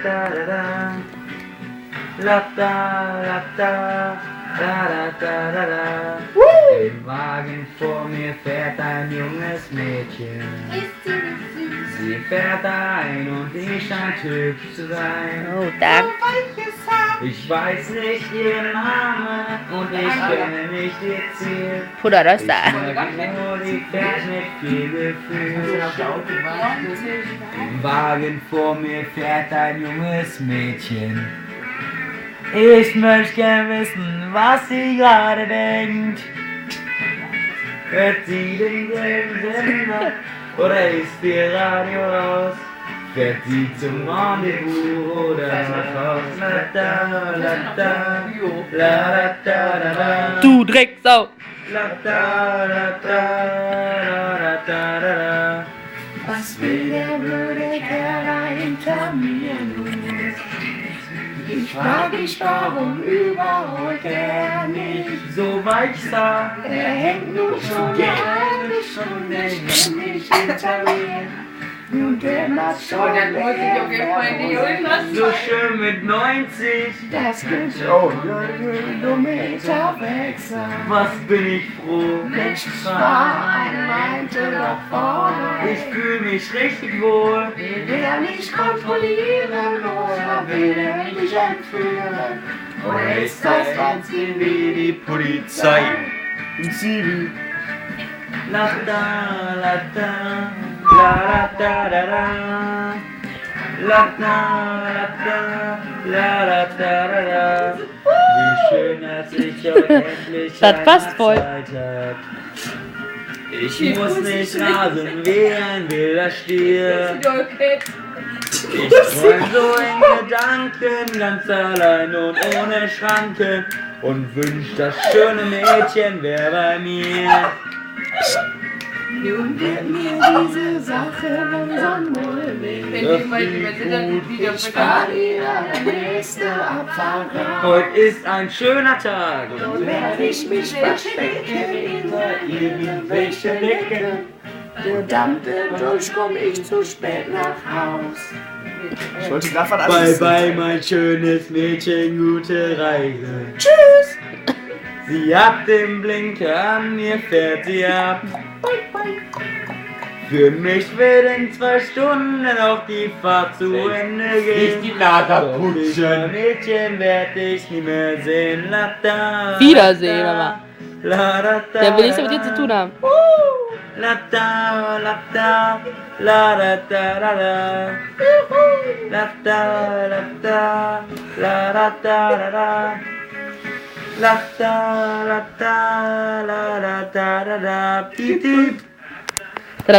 da da da. La da la da da da da da da. Im Wagen vor mir fährt ein junges Mädchen. Sie fährt ein und die scheint hübsch zu sein. Oh, tak. Ich weiß nicht ihren Namen und ich kenne nicht ihr Ziel. พูดอะไรสา Ich merke nur, die fährt mit viel Gefühl. Im Wagen vor mir fährt ein junges Mädchen. Ich möchte gern wissen, was sie gerade denkt. Hört sie denselben Sender oder ist ihr Radio aus? Fährt sie zum Rendezvous oder nach Haus? La da la da la da da da. Du Drecksau. La da la da la da da da. Was will der blöde Kerl da hinter mir nun? Ich frag mich, warum überholt er mich? So weichsam. Er hängt nun schon eine Stunde ständig hinter mir. Nun der macht schon So schön mit 90. das könnte ohne Kilometer weg sein. Was bin ich froh. Mensch, Schwein meinte doch vorne, Ich fühle mich richtig wohl. will er nicht kontrollieren oder will er mich entführen? Oder ist das ganz wie die Polizei im Zivil? La da la da la da da da. La da la da la da da da. Wie schön, dass ich heute endlich Das passt voll. Zeit hab. Ich muss nicht rasen wie ein wilder Stier. Ich träum so in Gedanken, ganz allein und ohne Schranken und wünsch, das schöne Mädchen wär bei mir. Nun wird mir diese Sache langsam mulmig. Ich fahr wieder der nächste Abfahrt raus. Heute ist ein schöner Tag Und und werd ich mich verstecken hinter irgendwelche Decken. Verdammte Durch komm ich zu spät nach Haus. Ich wollte gerade was bye anderes bye mein schönes Mädchen, gute Reise. Tschüss! Sie hat den Blinker an, mir fährt sie ab. Für mich wird in 2 Stunden auch die Fahrt zu Ende gehen. Nicht die Lader Doch putschen. Mädchen werd ich nie mehr sehen. La da, Wiedersehen, aber. La da, da, Der will nichts mit dir zu tun haben. La da, la da, la da da da da. La da, la da, la da da da da. La da, la da, la da da da da. Piep, piep.